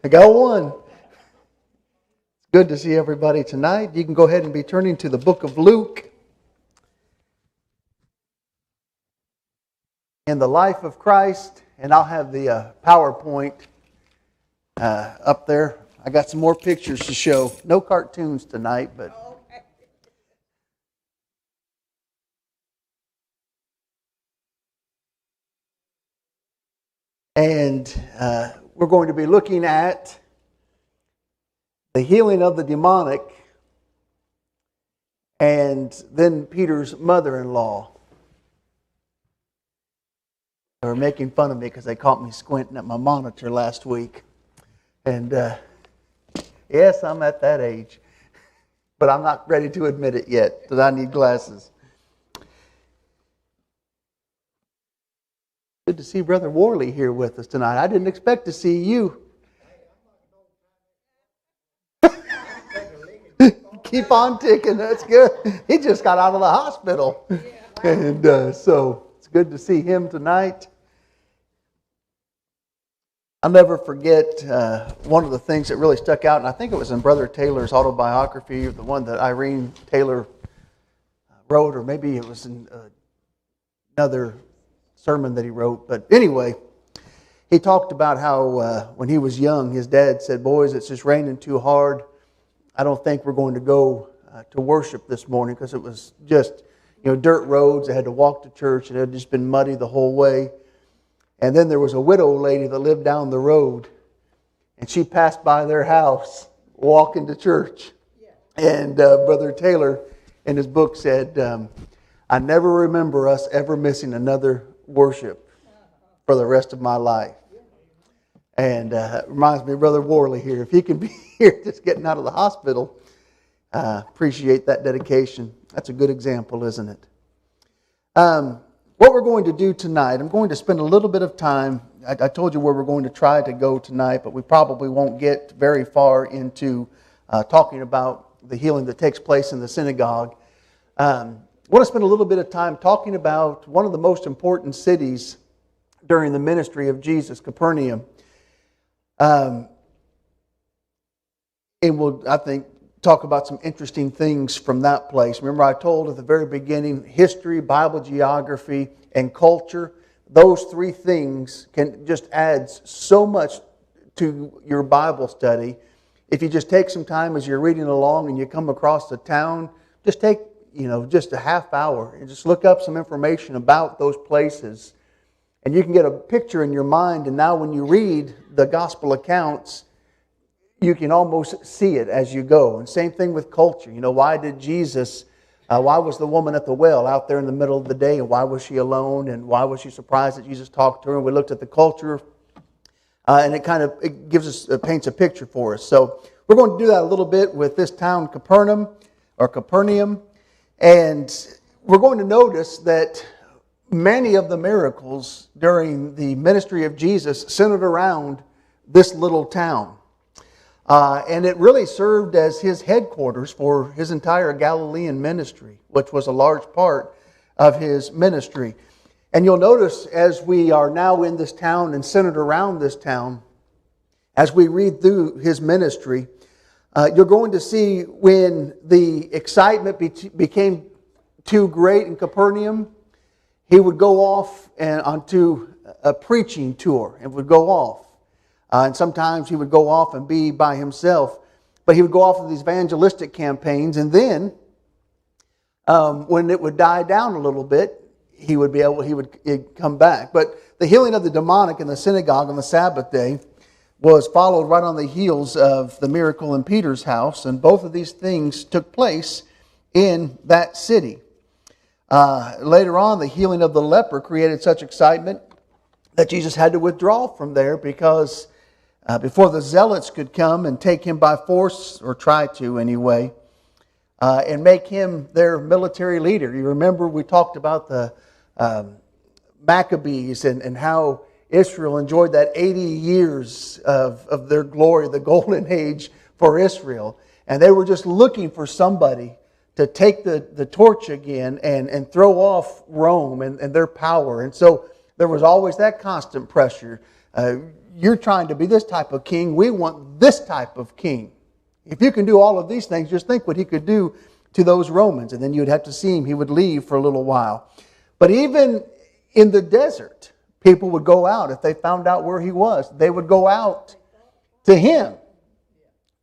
I got one. It's good to see everybody tonight. You can go ahead and be turning to the book of Luke. In the life of Christ, and I'll have the PowerPoint up there. I got some more pictures to show. No cartoons tonight, but... And we're going to be looking at the healing of the demonic and then Peter's mother-in-law. They were making fun of me because they caught me squinting at my monitor last week. And yes, I'm at that age. But I'm not ready to admit it yet that I need glasses. Good to see Brother Worley here with us tonight. I didn't expect to see you. Keep on ticking. That's good. He just got out of the hospital. And so it's good to see him tonight. I'll never forget one of the things that really stuck out, and I think it was in Brother Taylor's autobiography, the one that Irene Taylor wrote, or maybe it was in another sermon that he wrote. But anyway, he talked about how when he was young, his dad said, "Boys, it's just raining too hard. I don't think we're going to go to worship this morning," because it was just, dirt roads. They had to walk to church, and it had just been muddy the whole way. And then there was a widow lady that lived down the road, and she passed by their house walking to church. And Brother Taylor in his book said, "I never remember us ever missing another worship for the rest of my life." And it reminds me of Brother Worley here. If he can be here just getting out of the hospital, appreciate that dedication. That's a good example, isn't it? What we're going to do tonight, I'm going to spend a little bit of time. I told you where we're going to try to go tonight, but we probably won't get very far into talking about the healing that takes place in the synagogue. I want to spend a little bit of time talking about one of the most important cities during the ministry of Jesus, Capernaum. And we'll, I think, talk about some interesting things from that place. Remember, I told at the very beginning, history, Bible geography, and culture. Those three things can just add so much to your Bible study. If you just take some time as you're reading along and you come across the town, just take just a half hour and just look up some information about those places. And you can get a picture in your mind, and now when you read the gospel accounts, you can almost see it as you go. And same thing with culture. Why did Jesus, why was the woman at the well out there in the middle of the day, and why was she alone, and why was she surprised that Jesus talked to her? And we looked at the culture, and it gives us, paints a picture for us. So we're going to do that a little bit with this town, Capernaum. And we're going to notice that many of the miracles during the ministry of Jesus centered around this little town. And it really served as his headquarters for his entire Galilean ministry, which was a large part of his ministry. And you'll notice as we are now in this town and centered around this town, as we read through his ministry, you're going to see when the excitement became too great in Capernaum, he would go off onto a preaching tour and would go off. And sometimes he would go off and be by himself. But he would go off on these evangelistic campaigns. And then, when it would die down a little bit, he would come back. But the healing of the demonic in the synagogue on the Sabbath day was followed right on the heels of the miracle in Peter's house. And both of these things took place in that city. Later on, the healing of the leper created such excitement that Jesus had to withdraw from there because before the zealots could come and take him by force, or try to anyway, and make him their military leader. You remember we talked about the Maccabees and how Israel enjoyed that 80 years of their glory, the golden age for Israel. And they were just looking for somebody to take the torch again and throw off Rome and their power. And so there was always that constant pressure. You're trying to be this type of king. We want this type of king. If you can do all of these things, just think what he could do to those Romans. And then you'd have to see him. He would leave for a little while. But even in the desert, people would go out. If they found out where he was, they would go out to him.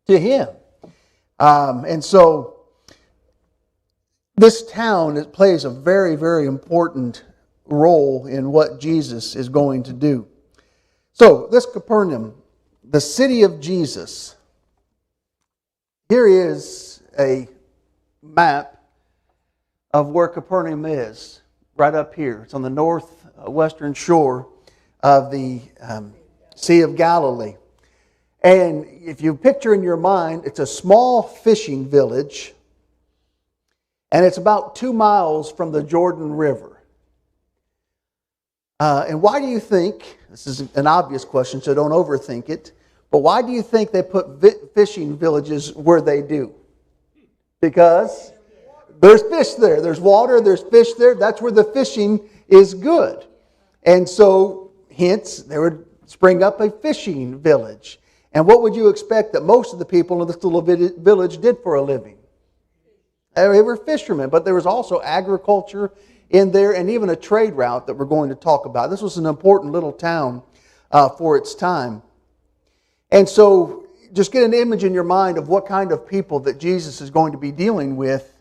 To him. And so this town plays a very, very important role in what Jesus is going to do. So this Capernaum, the city of Jesus. Here is a map of where Capernaum is, right up here. It's on the northwestern shore of the Sea of Galilee. And if you picture in your mind, it's a small fishing village, and it's about 2 miles from the Jordan River. And why do you think, this is an obvious question, so don't overthink it, but why do you think they put fishing villages where they do? Because there's fish there. There's water, there's fish there. That's where the fishing is good. And so, hence, they would spring up a fishing village. And what would you expect that most of the people in this little village did for a living? They were fishermen, but there was also agriculture in there and even a trade route that we're going to talk about. This was an important little town for its time. And so just get an image in your mind of what kind of people that Jesus is going to be dealing with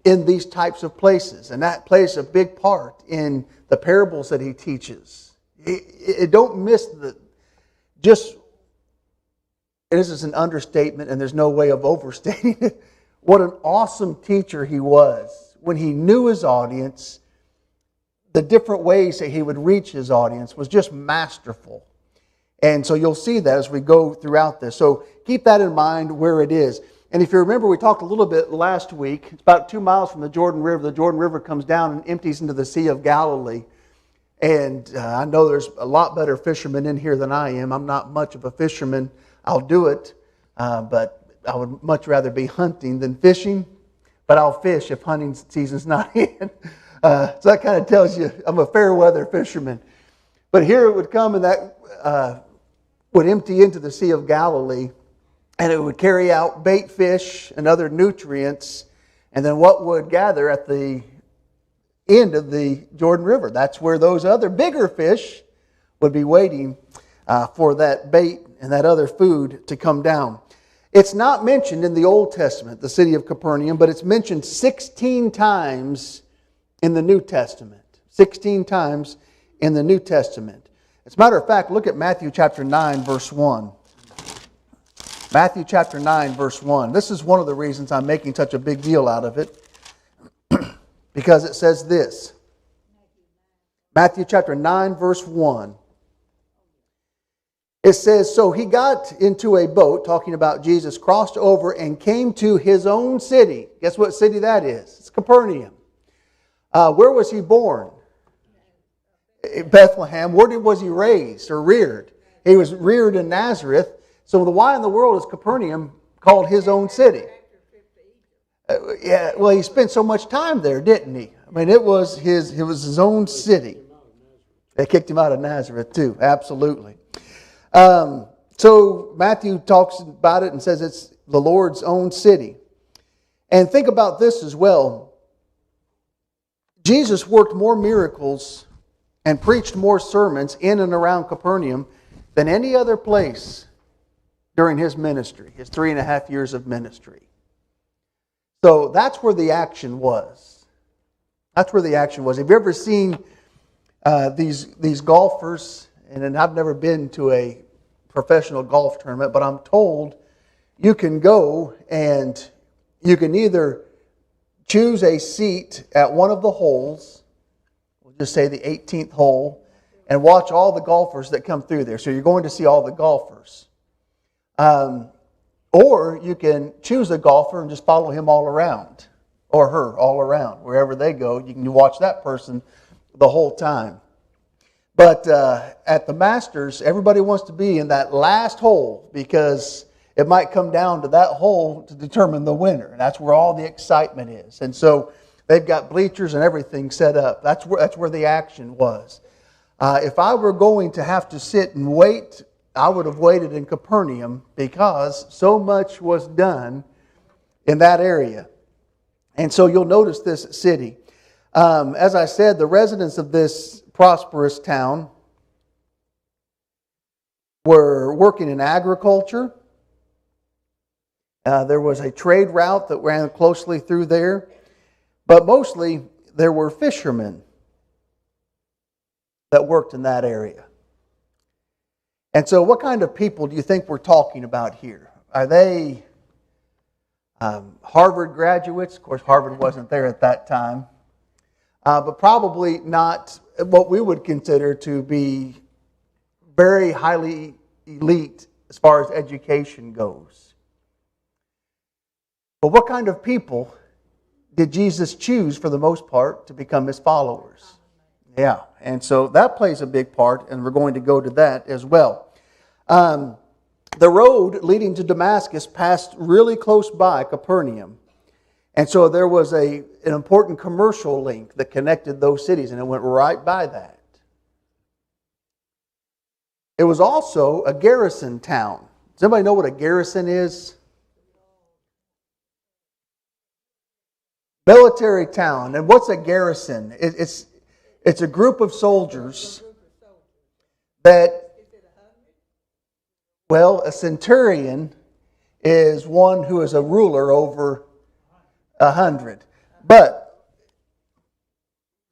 in these types of places. And that plays a big part in the parables that he teaches. Don't miss this is an understatement and there's no way of overstating it. What an awesome teacher he was. When he knew his audience, the different ways that he would reach his audience was just masterful. And so you'll see that as we go throughout this. So keep that in mind where it is. And if you remember, we talked a little bit last week. It's about 2 miles from the Jordan River. The Jordan River comes down and empties into the Sea of Galilee. And I know there's a lot better fishermen in here than I am. I'm not much of a fisherman. I'll do it, but I would much rather be hunting than fishing. But I'll fish if hunting season's not in. So that kind of tells you I'm a fair weather fisherman. But here it would come and that would empty into the Sea of Galilee, and it would carry out bait fish and other nutrients, and then what would gather at the end of the Jordan River. That's where those other bigger fish would be waiting for that bait and that other food to come down. It's not mentioned in the Old Testament, the city of Capernaum, but it's mentioned 16 times in the New Testament. 16 times in the New Testament. As a matter of fact, look at Matthew chapter 9, verse 1. Matthew chapter 9, verse 1. This is one of the reasons I'm making such a big deal out of it. Because it says this. Matthew chapter 9, verse 1. It says, so he got into a boat, talking about Jesus, crossed over and came to his own city. Guess what city that is? It's Capernaum. Where was he born? Bethlehem. Where was he raised or reared? He was reared in Nazareth. So why in the world is Capernaum called his own city? Yeah, well, he spent so much time there, didn't he? I mean, it was his own city. They kicked him out of Nazareth too. Absolutely. So Matthew talks about it and says it's the Lord's own city. And think about this as well. Jesus worked more miracles and preached more sermons in and around Capernaum than any other place during his ministry, his 3.5 years of ministry. So that's where the action was. That's where the action was. Have you ever seen these golfers? And I've never been to a professional golf tournament, but I'm told you can go and you can either choose a seat at one of the holes, we'll just say the 18th hole, and watch all the golfers that come through there. So you're going to see all the golfers. Or you can choose a golfer and just follow him all around, or her all around. Wherever they go, you can watch that person the whole time. But at the Masters, everybody wants to be in that last hole because it might come down to that hole to determine the winner. And that's where all the excitement is. And so they've got bleachers and everything set up. That's where the action was. If I were going to have to sit and wait, I would have waited in Capernaum because so much was done in that area. And so you'll notice this city. As I said, the residents of this prosperous town were working in agriculture. There was a trade route that ran closely through there. But mostly, there were fishermen that worked in that area. And so what kind of people do you think we're talking about here? Are they Harvard graduates? Of course, Harvard wasn't there at that time. But probably not what we would consider to be very highly elite as far as education goes. But what kind of people did Jesus choose for the most part to become His followers? Yeah, and so that plays a big part, and we're going to go to that as well. The road leading to Damascus passed really close by Capernaum. And so there was an important commercial link that connected those cities, and it went right by that. It was also a garrison town. Does anybody know what a garrison is? Military town. And what's a garrison? It's a group of soldiers that, well, a centurion is one who is a ruler over 100. But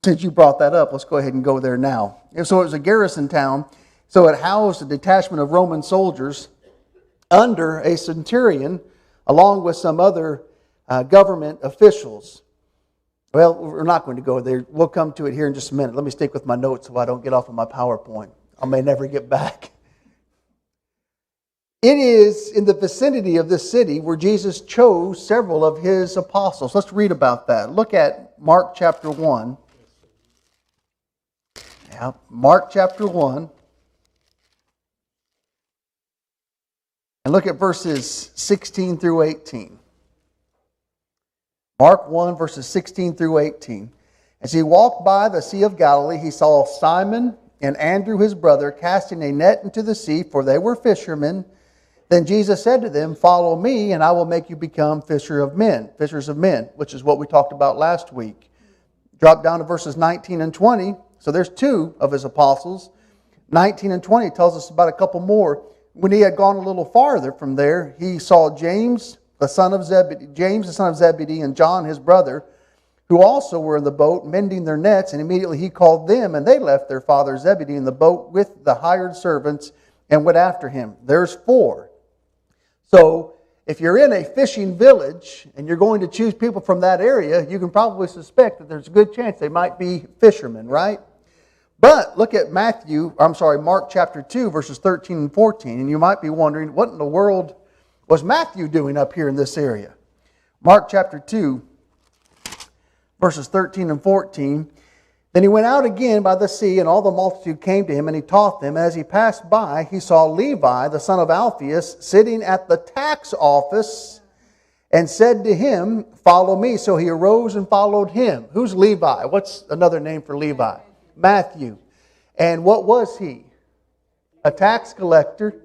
since you brought that up, let's go ahead and go there now. And so it was a garrison town. So it housed a detachment of Roman soldiers under a centurion, along with some other government officials. Well, we're not going to go there. We'll come to it here in just a minute. Let me stick with my notes so I don't get off of my PowerPoint. I may never get back. It is in the vicinity of this city where Jesus chose several of His apostles. Let's read about that. Look at Mark chapter 1. Yeah, Mark chapter 1. And look at verses 16 through 18. Mark 1, verses 16 through 18. As He walked by the Sea of Galilee, He saw Simon and Andrew his brother casting a net into the sea, for they were fishermen. Then Jesus said to them, "Follow me, and I will make you become fishers of men," which is what we talked about last week. Drop down to verses 19 and 20. So there's two of His apostles. 19 and 20 tells us about a couple more. When He had gone a little farther from there, He saw James, the son of Zebedee, and John, his brother, who also were in the boat, mending their nets. And immediately He called them, and they left their father Zebedee in the boat with the hired servants and went after Him. There's four. So if you're in a fishing village and you're going to choose people from that area, you can probably suspect that there's a good chance they might be fishermen, right? But look at Mark chapter 2, verses 13 and 14, and you might be wondering, what in the world was Matthew doing up here in this area? Mark chapter 2, verses 13 and 14. Then He went out again by the sea, and all the multitude came to Him, and He taught them. As He passed by, He saw Levi, the son of Alphaeus, sitting at the tax office, and said to him, "Follow me." So he arose and followed Him. Who's Levi? What's another name for Levi? Matthew. And what was he? A tax collector.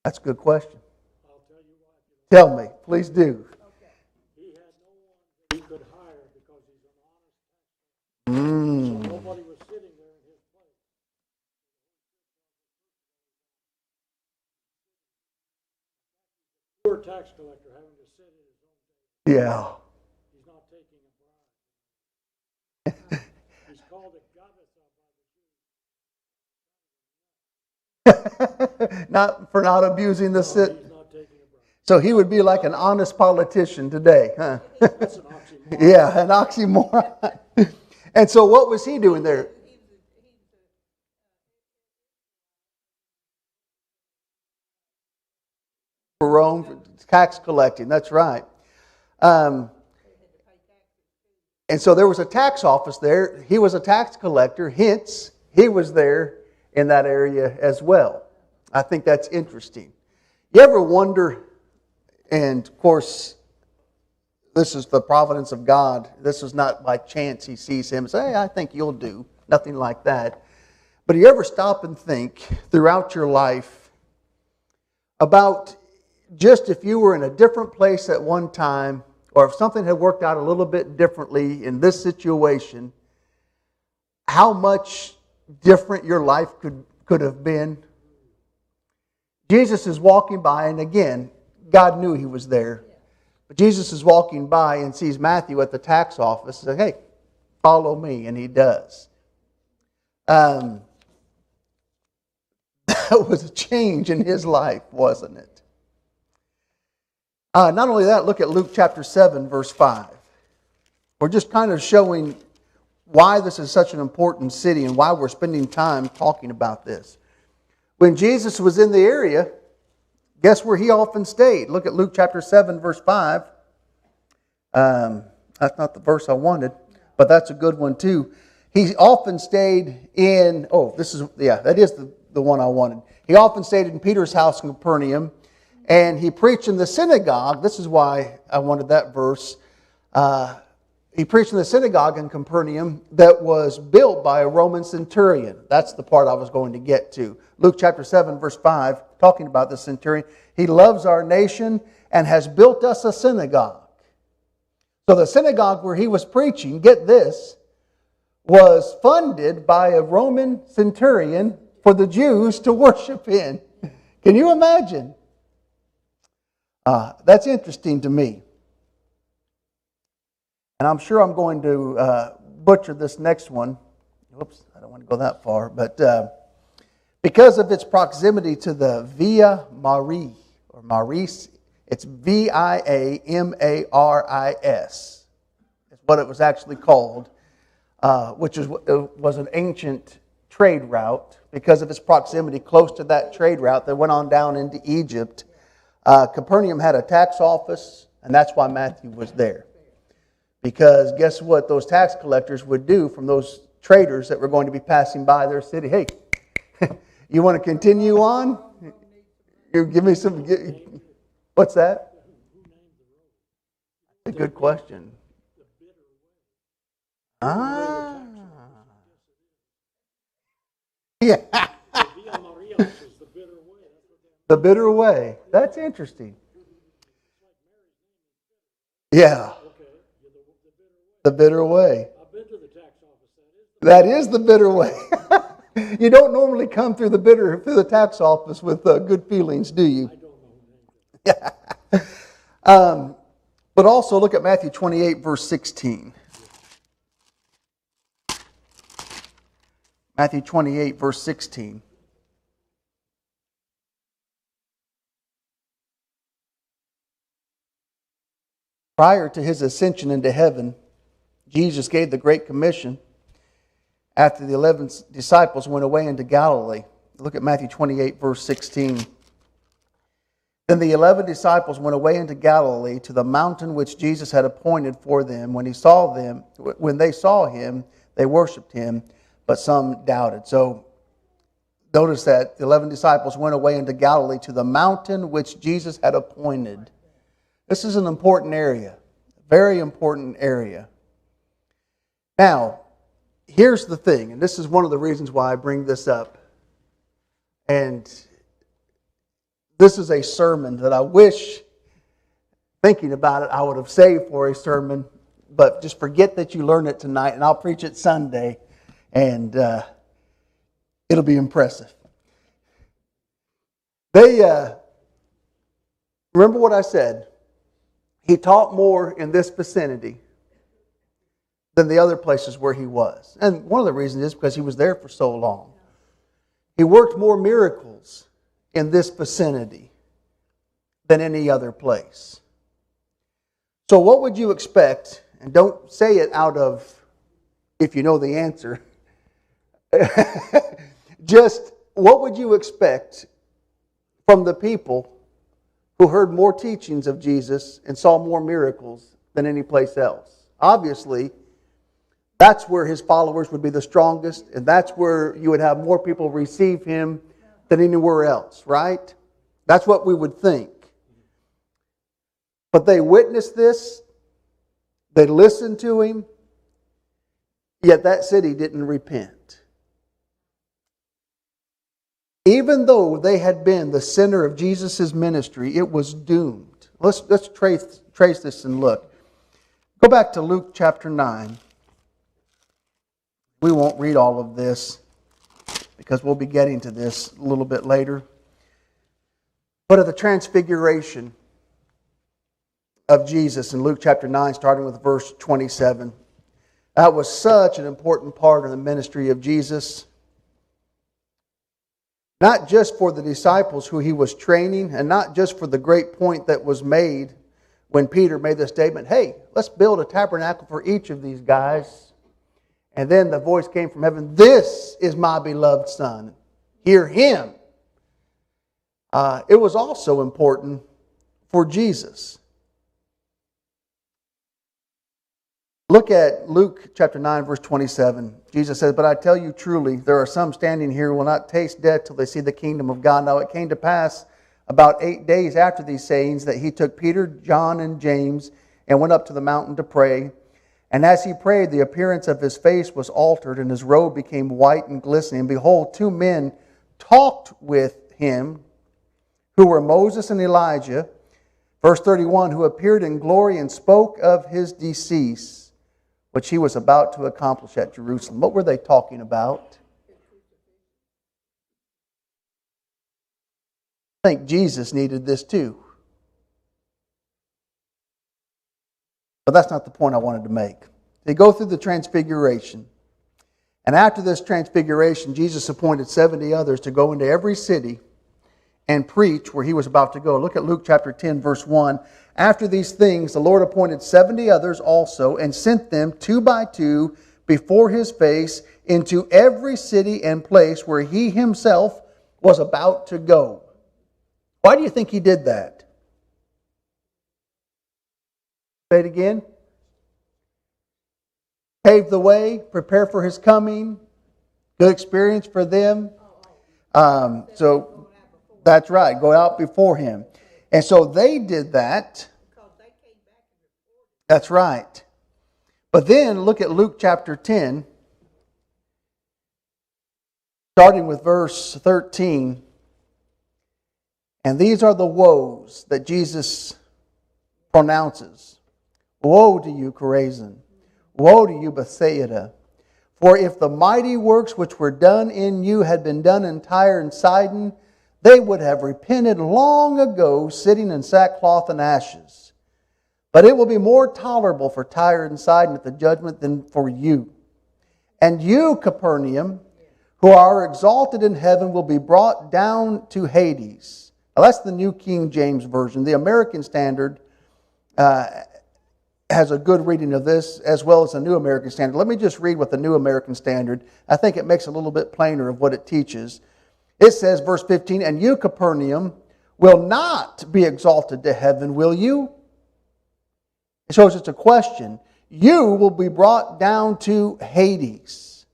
That's a good question. Tell me, please do. He had no one that he could hire because he's an honest man. So nobody was sitting there in his place. Poor tax collector having to sit in his own place. Yeah. He's not taking a bribe. He's called a not abusing the sit. He's not taking a bribe. So he would be like an honest politician today, huh? That's an oxymoron. Yeah, an oxymoron. And so what was he doing there? For Rome, tax collecting, that's right. And so there was a tax office there. He was a tax collector, hence he was there in that area as well. I think that's interesting. You ever wonder, and of course, This is the providence of God. This is not by chance he sees him and says, hey, I think you'll do. Nothing like that. But do you ever stop and think throughout your life about just if you were in a different place at one time, or if something had worked out a little bit differently in this situation, how much different your life could have been? Jesus is walking by, and again, God knew he was there. But Jesus is walking by and sees Matthew at the tax office and says, hey, follow me, and he does. That was a change in his life, wasn't it? Not only that, look at Luke chapter 7, verse 5. We're just kind of showing why this is such an important city and why we're spending time talking about this. When Jesus was in the area, guess where he often stayed? Look at Luke chapter 7, verse 5. That's not the verse I wanted, but that's a good one too. He often stayed in, that is the one I wanted. He often stayed in Peter's house in Capernaum, and he preached in the synagogue. This is why I wanted that verse. He preached in the synagogue in Capernaum that was built by a Roman centurion. That's the part I was going to get to. Luke chapter 7, verse 5, talking about the centurion. He loves our nation and has built us a synagogue. So the synagogue where he was preaching, get this, was funded by a Roman centurion for the Jews to worship in. Can you imagine? That's interesting to me. And I'm sure I'm going to butcher this next one. Whoops, I don't want to go that far. But because of its proximity to the Via Maris, or Maris, it's Viamaris. It's what it was actually called, which was an ancient trade route. Because of its proximity close to that trade route that went on down into Egypt, Capernaum had a tax office, and that's why Matthew was there. Because guess what those tax collectors would do from those traders that were going to be passing by their city? Hey, you want to continue on? You give me some. What's that? A good question. Yeah. The bitter way. That's interesting. Yeah. The bitter way. I've been to the tax office. That is the bitter way. You don't normally come through the tax office with good feelings, do you? I don't know. But also look at Matthew 28, verse 16. Matthew 28, verse 16. Prior to his ascension into heaven, Jesus gave the Great Commission after the 11 disciples went away into Galilee. Look at Matthew 28, verse 16. Then the 11 disciples went away into Galilee to the mountain which Jesus had appointed for them. When they saw him, they worshipped him, but some doubted. So notice that the 11 disciples went away into Galilee to the mountain which Jesus had appointed. This is an important area, very important area. Now, here's the thing, and this is one of the reasons why I bring this up. And this is a sermon that I wish, thinking about it, I would have saved for a sermon, but just forget that you learned it tonight, and I'll preach it Sunday, and it'll be impressive. Remember what I said. He taught more in this vicinity than the other places where he was. And one of the reasons is because he was there for so long. He worked more miracles in this vicinity than any other place. So what would you expect? And don't say it out of, if you know the answer. Just what would you expect from the people who heard more teachings of Jesus and saw more miracles than any place else? Obviously, that's where his followers would be the strongest, and that's where you would have more people receive him than anywhere else, right? That's what we would think. But they witnessed this They listened to him, yet that city didn't repent. Even though they had been the center of Jesus' ministry, it was doomed. Let's trace this and look. Go back to Luke chapter 9. We won't read all of this because we'll be getting to this a little bit later. But at the Transfiguration of Jesus in Luke chapter 9, starting with verse 27, that was such an important part of the ministry of Jesus. Not just for the disciples who he was training, and not just for the great point that was made when Peter made the statement, hey, let's build a tabernacle for each of these guys. And then the voice came from heaven, this is my beloved Son. Hear him. It was also important for Jesus. Look at Luke chapter 9, verse 27. Jesus says, but I tell you truly, there are some standing here who will not taste death till they see the kingdom of God. Now it came to pass about 8 days after these sayings that he took Peter, John, and James and went up to the mountain to pray. And as he prayed, the appearance of his face was altered, and his robe became white and glistening. And behold, 2 men talked with him, who were Moses and Elijah, verse 31, who appeared in glory and spoke of his decease, which he was about to accomplish at Jerusalem. What were they talking about? I think Jesus needed this too. But that's not the point I wanted to make. They go through the Transfiguration. And after this Transfiguration, Jesus appointed 70 others to go into every city and preach where he was about to go. Look at Luke chapter 10, verse 1. After these things, the Lord appointed 70 others also and sent them 2 by 2 before his face into every city and place where he himself was about to go. Why do you think he did that? Say it again. Pave the way, prepare for his coming. Good experience for them. So that's right, go out before him. And so they did that. That's right. But then look at Luke chapter 10, starting with verse 13. And these are the woes that Jesus pronounces. Woe to you, Chorazin! Woe to you, Bethsaida! For if the mighty works which were done in you had been done in Tyre and Sidon, they would have repented long ago, sitting in sackcloth and ashes. But it will be more tolerable for Tyre and Sidon at the judgment than for you. And you, Capernaum, who are exalted in heaven, will be brought down to Hades. Now, that's the New King James Version. The American Standard has a good reading of this, as well as the New American Standard. Let me just read what the New American Standard, I think it makes a little bit plainer of what it teaches. It says, verse 15, and you, Capernaum, will not be exalted to heaven, will you? It shows it's a question. You will be brought down to Hades.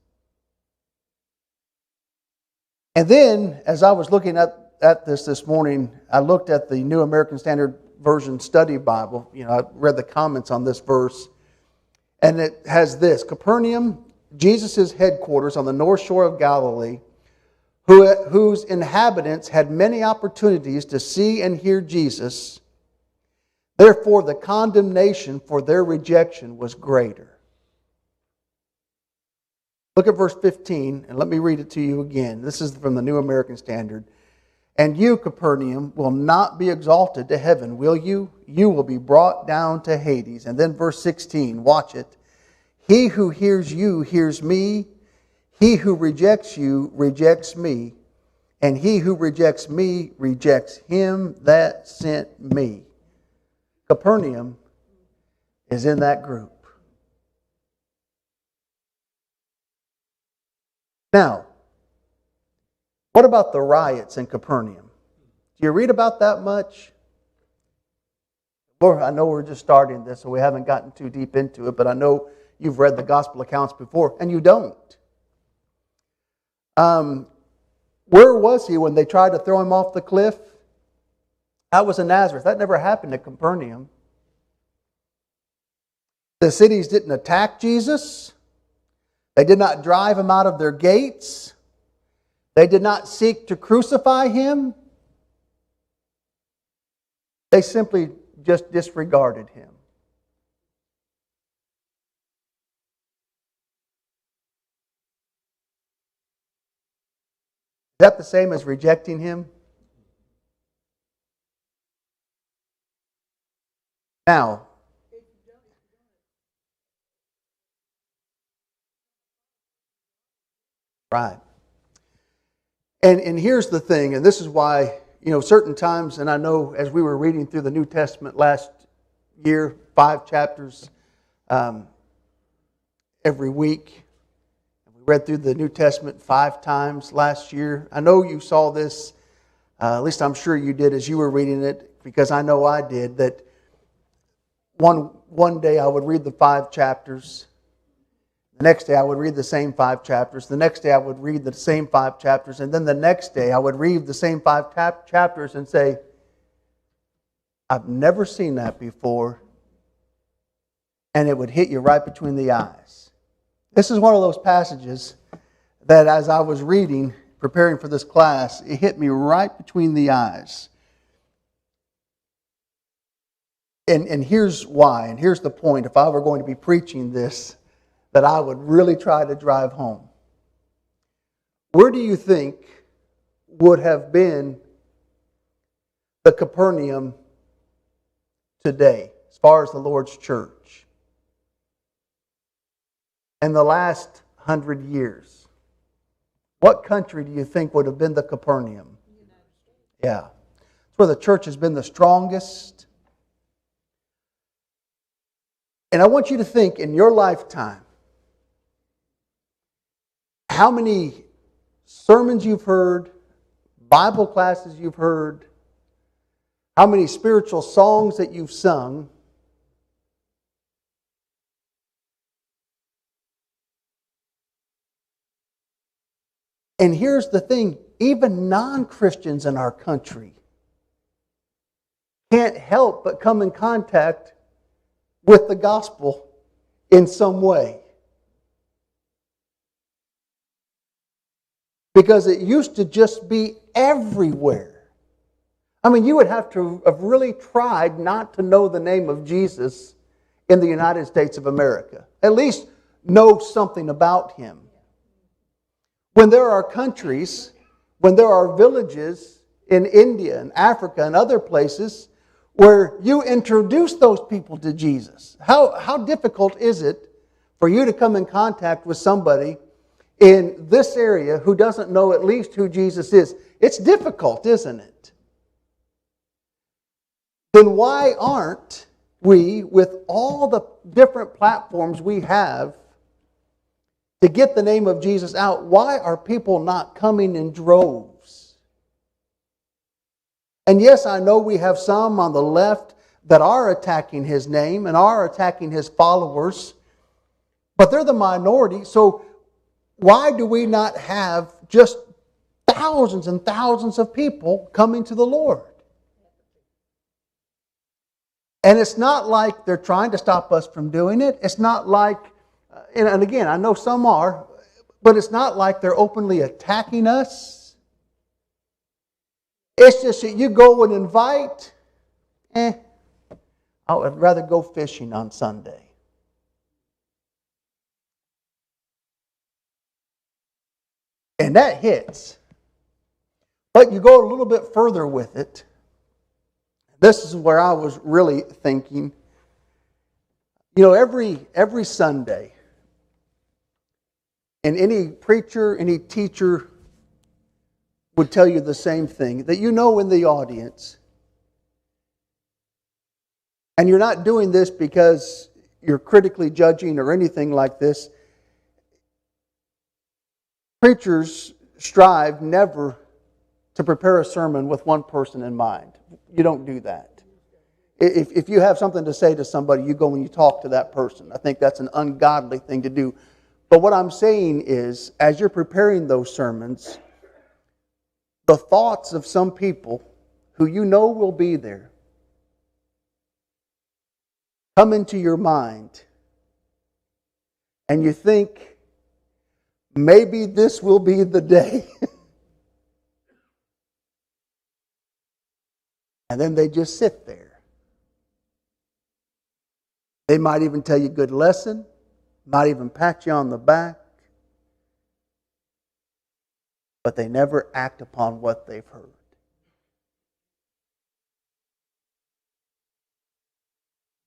And then, as I was looking at this morning, I looked at the New American Standard Version Study Bible. I read the comments on this verse. And it has this: Capernaum, Jesus' headquarters on the north shore of Galilee, whose inhabitants had many opportunities to see and hear Jesus. Therefore, the condemnation for their rejection was greater. Look at verse 15, and let me read it to you again. This is from the New American Standard. And you, Capernaum, will not be exalted to heaven, will you? You will be brought down to Hades. And then verse 16, watch it. He who hears you hears me. He who rejects you rejects me. And he who rejects me rejects him that sent me. Capernaum is in that group. Now, what about the riots in Capernaum? Do you read about that much? Well, I know we're just starting this, so we haven't gotten too deep into it, but I know you've read the gospel accounts before, and you don't. Where was he when they tried to throw him off the cliff? That was in Nazareth. That never happened at Capernaum. The cities didn't attack Jesus. They did not drive him out of their gates. They did not seek to crucify him. They simply just disregarded him. Is that the same as rejecting him? Now, right. And here's the thing, and this is why, certain times, and I know as we were reading through the New Testament last year, 5 chapters every week. We read through the New Testament 5 times last year. I know you saw this, at least I'm sure you did as you were reading it, because I know I did, that one day I would read the 5 chapters. The next day I would read the same 5 chapters. The next day I would read the same 5 chapters. And then the next day I would read the same 5 chapters and say, I've never seen that before. And it would hit you right between the eyes. This is one of those passages that as I was reading, preparing for this class, it hit me right between the eyes. And here's why, and here's the point. If I were going to be preaching this, that I would really try to drive home. Where do you think would have been the Capernaum today, as far as the Lord's church? In the last 100 years, what country do you think would have been the Capernaum? Yeah. It's where the church has been the strongest. And I want you to think in your lifetime, how many sermons you've heard, Bible classes you've heard, how many spiritual songs that you've sung. And here's the thing, even non-Christians in our country can't help but come in contact with the gospel in some way. Because it used to just be everywhere. I mean, you would have to have really tried not to know the name of Jesus in the United States of America. At least know something about Him. When there are countries, when there are villages in India and Africa and other places where you introduce those people to Jesus, how difficult is it for you to come in contact with somebody in this area who doesn't know at least who Jesus is? It's difficult, isn't it? Then why aren't we, with all the different platforms we have to get the name of Jesus out, why are people not coming in droves? And yes, I know we have some on the left that are attacking His name and are attacking His followers, but they're the minority. So why do we not have just thousands and thousands of people coming to the Lord? And it's not like they're trying to stop us from doing it. It's not like, and again, I know some are, but it's not like they're openly attacking us. It's just that you go and invite, I would rather go fishing on Sunday. And that hits. But you go a little bit further with it. This is where I was really thinking. You know, every Sunday, and any preacher, any teacher would tell you the same thing, that you know in the audience, and you're not doing this because you're critically judging or anything like this. Preachers strive never to prepare a sermon with one person in mind. You don't do that. If you have something to say to somebody, you go and you talk to that person. I think that's an ungodly thing to do. But what I'm saying is, as you're preparing those sermons, the thoughts of some people who you know will be there come into your mind and you think, maybe this will be the day. And then they just sit there. They might even tell you a good lesson, might even pat you on the back, but they never act upon what they've heard.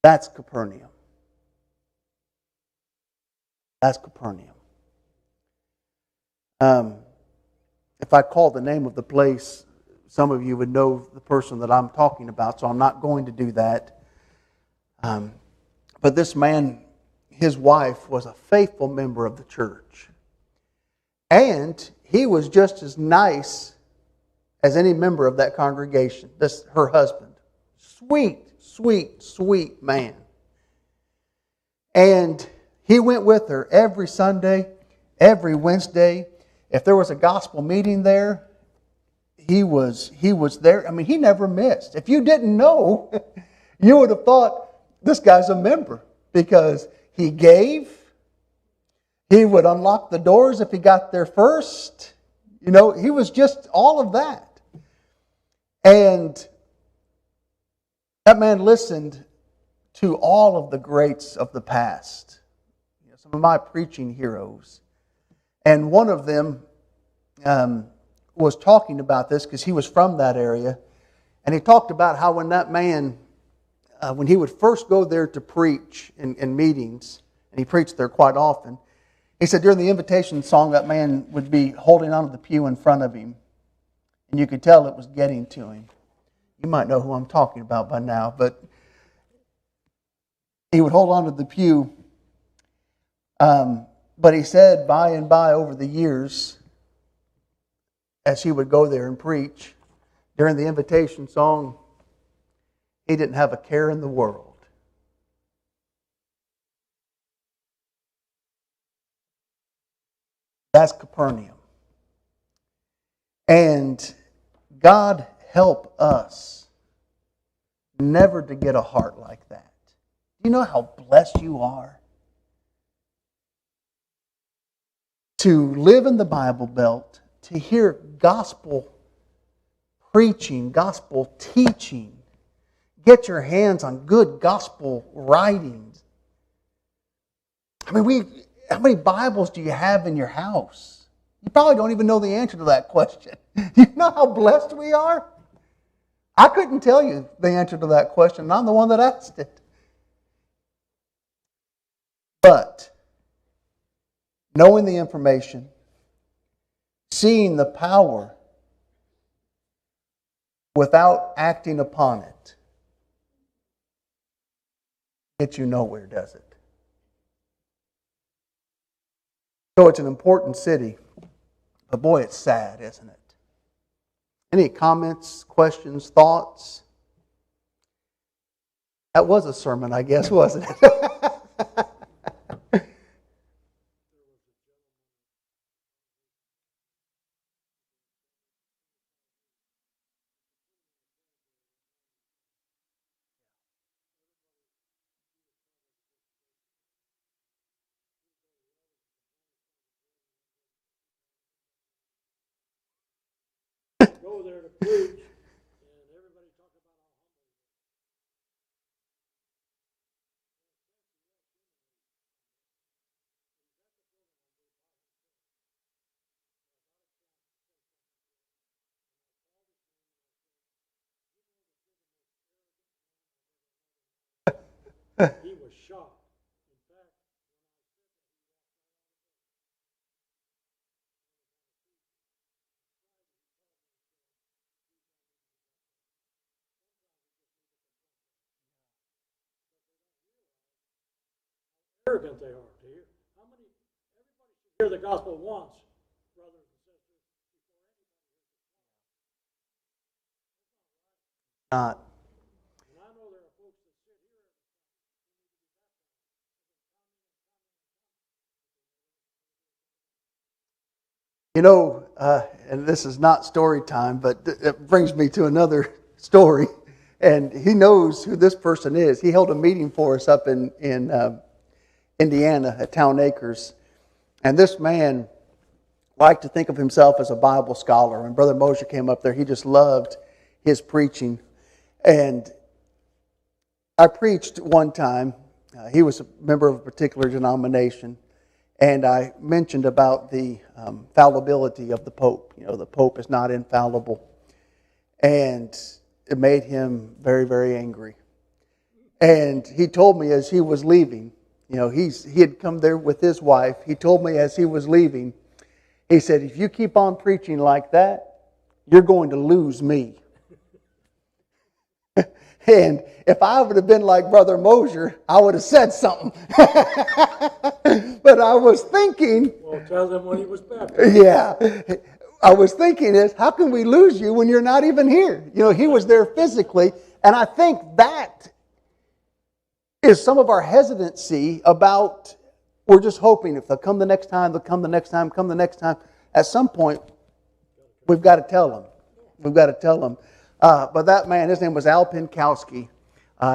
That's Capernaum. That's Capernaum. If I called the name of the place, some of you would know the person that I'm talking about, so I'm not going to do that. But this man, his wife, was a faithful member of the church. And he was just as nice as any member of that congregation. This, her husband. Sweet, sweet, sweet man. And he went with her every Sunday, every Wednesday. If there was a gospel meeting there, he was there. I mean, he never missed. If you didn't know, you would have thought, this guy's a member, because he gave. He would unlock the doors if he got there first. You know, he was just all of that. And that man listened to all of the greats of the past. You know, some of my preaching heroes. And one of them was talking about this because he was from that area. And he talked about how when that man, when he would first go there to preach in meetings, and he preached there quite often, he said during the invitation song, that man would be holding onto the pew in front of him. And you could tell it was getting to him. You might know who I'm talking about by now, but he would hold onto the pew. But he said by and by over the years, as he would go there and preach, during the invitation song, he didn't have a care in the world. That's Capernaum. And God help us never to get a heart like that. Do you know how blessed you are to live in the Bible Belt, to hear gospel preaching, gospel teaching, get your hands on good gospel writings? I mean, how many Bibles do you have in your house? You probably don't even know the answer to that question. Do you know how blessed we are? I couldn't tell you the answer to that question, and I'm the one that asked it. But knowing the information, seeing the power without acting upon it, gets you nowhere, does it? So it's an important city, but boy, it's sad, isn't it? Any comments, questions, thoughts? That was a sermon, I guess, wasn't it? Go there to preach, and everybody talk about how humble he is. He was shocked. In fact, arrogant they are to hear. How many? Everybody should hear the gospel once, brothers and sisters, before anybody hears it. Not. And I know there are folks that sit here and who need to be baptized. You know, and this is not story time, but it brings me to another story. And he knows who this person is. He held a meeting for us up in Indiana at Town Acres. And this man liked to think of himself as a Bible scholar. When Brother Mosher came up there, he just loved his preaching. And I preached one time. He was a member of a particular denomination. And I mentioned about the fallibility of the Pope. You know, the Pope is not infallible. And it made him very, very angry. And he told me as he was leaving, you know, he had come there with his wife. He told me as he was leaving, he said, if you keep on preaching like that, you're going to lose me. And if I would have been like Brother Mosher, I would have said something. But I was thinking... Well, tell them when he was baptized. Yeah. I was thinking is, how can we lose you when you're not even here? You know, he was there physically. And I think that is some of our hesitancy about, we're just hoping if they'll come the next time, they'll come the next time, come the next time. At some point, we've got to tell them. We've got to tell them. But that man, his name was Al Pinkowski.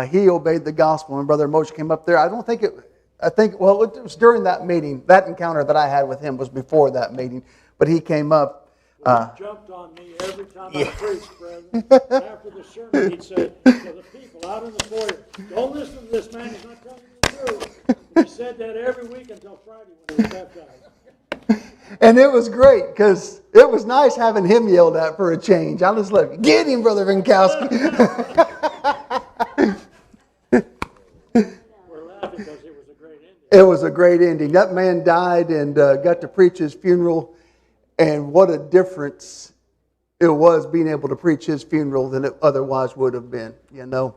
He obeyed the gospel. When Brother Moshe came up there, it was during that meeting. That encounter that I had with him was before that meeting. But he came up. He jumped on me every time I preached, brethren. After the sermon, he'd say to the people out in the foyer, don't listen to this man, he's not telling you the truth. He said that every week until Friday when he was baptized. And it was great, because it was nice having him yelled at for a change. I was like, get him, Brother Vinkowski. We're laughing because it was a great ending. It was a great ending. That man died and got to preach his funeral. And what a difference it was being able to preach his funeral than it otherwise would have been, you know.